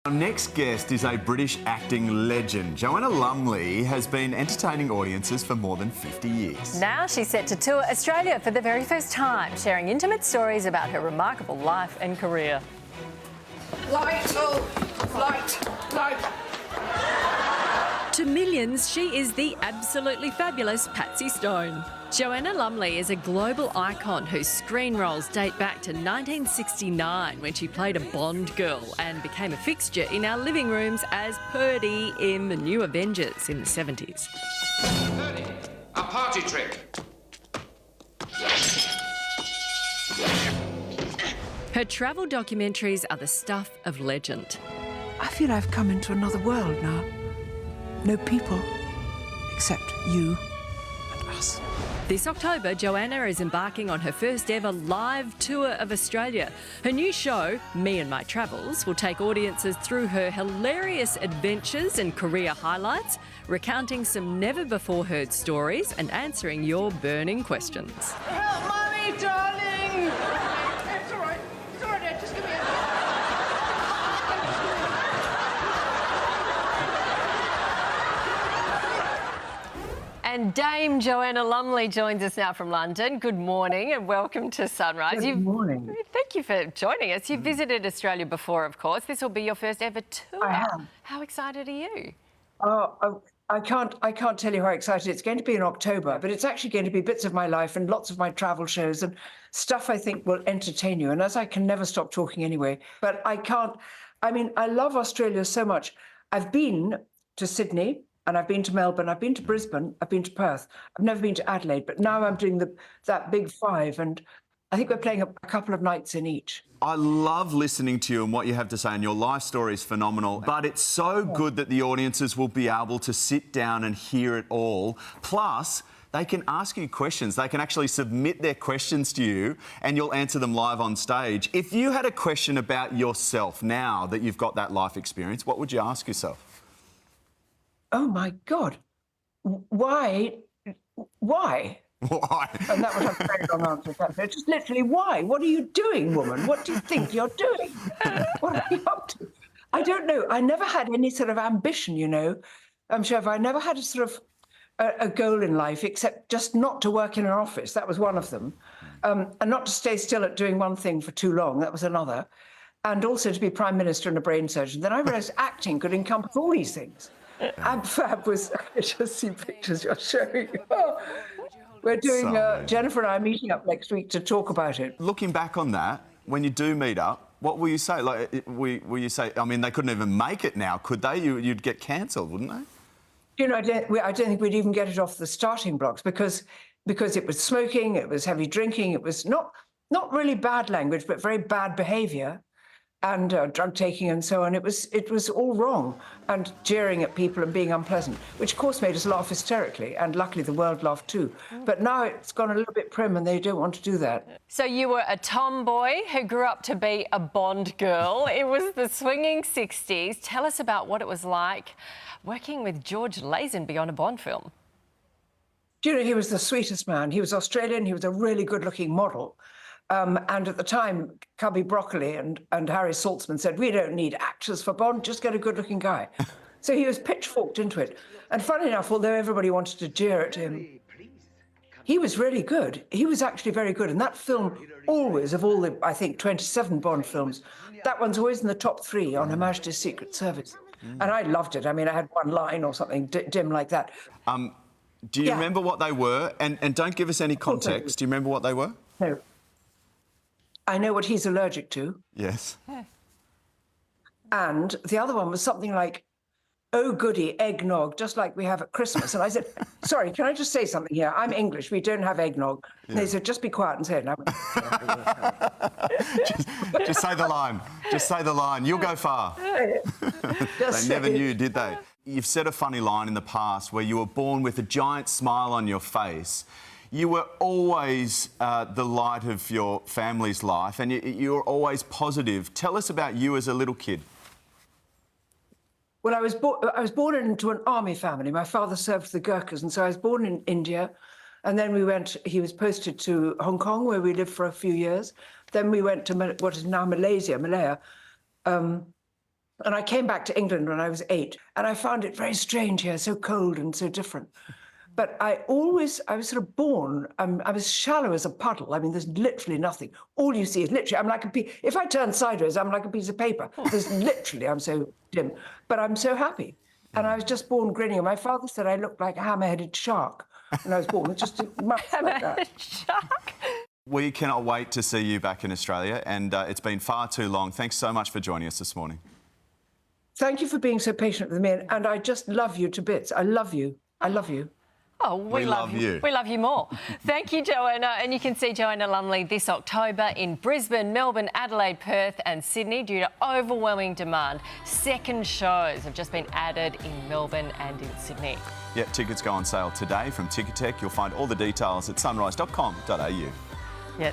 Our next guest is a British acting legend. Joanna Lumley has been entertaining audiences for more than 50 years. Now she's set to tour Australia for the very first time, sharing intimate stories about her remarkable life and career. Light, light. To millions, she is the absolutely fabulous Patsy Stone. Joanna Lumley is a global icon whose screen roles date back to 1969 when she played a Bond girl and became a fixture in our living rooms as Purdy in The New Avengers in the 70s. Purdy, a party trick. Her travel documentaries are the stuff of legend. I feel I've come into another world now. No people, except you and us. This October, Joanna is embarking on her first ever live tour of Australia. Her new show, Me and My Travels, will take audiences through her hilarious adventures and career highlights, recounting some never-before-heard stories and answering your burning questions. Help, Mummy, darling! It's all right, Dad, just give me a... And Dame Joanna Lumley joins us now from London. Good morning and welcome to Sunrise. Good morning. Thank you for joining us. You've visited Australia before, of course. This will be your first ever tour. I have. How excited are you? Oh, I can't tell you how excited. It's going to be in October, but it's actually going to be bits of my life and lots of my travel shows and stuff I think will entertain you. And as I can never stop talking anyway, but I love Australia so much. I've been to Sydney, and I've been to Melbourne, I've been to Brisbane, I've been to Perth. I've never been to Adelaide, but now I'm doing that big five, and I think we're playing a couple of nights in each. I love listening to you and what you have to say, and your life story is phenomenal. But it's so good that the audiences will be able to sit down and hear it all. Plus, they can ask you questions. They can actually submit their questions to you and you'll answer them live on stage. If you had a question about yourself now that you've got that life experience, what would you ask yourself? Oh my God, why? Why? And that was a very long answer. It's just literally why? What are you doing, woman? What do you think you're doing? What are you up to? I don't know. I never had any sort of ambition, you know. I'm sure I never had a sort of a goal in life except just not to work in an office. That was one of them. And not to stay still at doing one thing for too long. That was another. And also to be Prime Minister and a brain surgeon. Then I realised acting could encompass all these things. Ab-Fab was, I just see pictures you're showing. Oh, we're doing, Jennifer and I are meeting up next week to talk about it. Looking back on that, when you do meet up, what will you say? Like, will you say, I mean, they couldn't even make it now, could they? You'd get cancelled, wouldn't they? You know, I don't think we'd even get it off the starting blocks because it was smoking, it was heavy drinking, it was not really bad language, but very bad behaviour. And drug taking and so on. It was all wrong and jeering at people and being unpleasant, which of course made us laugh hysterically. And luckily the world laughed too. But now it's gone a little bit prim and they don't want to do that. So you were a tomboy who grew up to be a Bond girl. It was the swinging 60s. Tell us about what it was like working with George Lazenby on a Bond film. Do you know, he was the sweetest man. He was Australian. He was a really good-looking model. And at the time, Cubby Broccoli and Harry Saltzman said, we don't need actors for Bond, just get a good-looking guy. So he was pitchforked into it. And funny enough, although everybody wanted to jeer at him, he was really good. He was actually very good. And that film always, of all the, I think, 27 Bond films, that one's always in the top 3 on Her Majesty's Secret Service. And I loved it. I mean, I had one line or something dim like that. Do you remember what they were? And don't give us any context. Do you remember what they were? No. I know what he's allergic to. Yes. And the other one was something like, oh, goody, eggnog, just like we have at Christmas. And I said, sorry, can I just say something here? I'm English. We don't have eggnog. Yeah. And they said, just be quiet and say it. And just say the line. Just say the line. You'll go far. They never knew, did they? You've said a funny line in the past where you were born with a giant smile on your face. You were always the light of your family's life and you were always positive. Tell us about you as a little kid. Well, I was born into an army family. My father served the Gurkhas, and so I was born in India. And then he was posted to Hong Kong, where we lived for a few years. Then we went to what is now Malaya. And I came back to England when I was 8, and I found it very strange here, so cold and so different. But I was sort of born, I was shallow as a puddle. I mean, there's literally nothing. All you see is literally, I'm like if I turn sideways, I'm like a piece of paper. There's literally, I'm so dim. But I'm so happy. And I was just born grinning. And my father said I looked like a hammer-headed shark when I was born. It's just like that. Shark. We cannot wait to see you back in Australia, and it's been far too long. Thanks so much for joining us this morning. Thank you for being so patient with me. And I just love you to bits. I love you. I love you. Oh, we love you. We love you more. Thank you, Joanna. And you can see Joanna Lumley this October in Brisbane, Melbourne, Adelaide, Perth and Sydney due to overwhelming demand. Second shows have just been added in Melbourne and in Sydney. Yeah, tickets go on sale today from Ticketek. You'll find all the details at sunrise.com.au.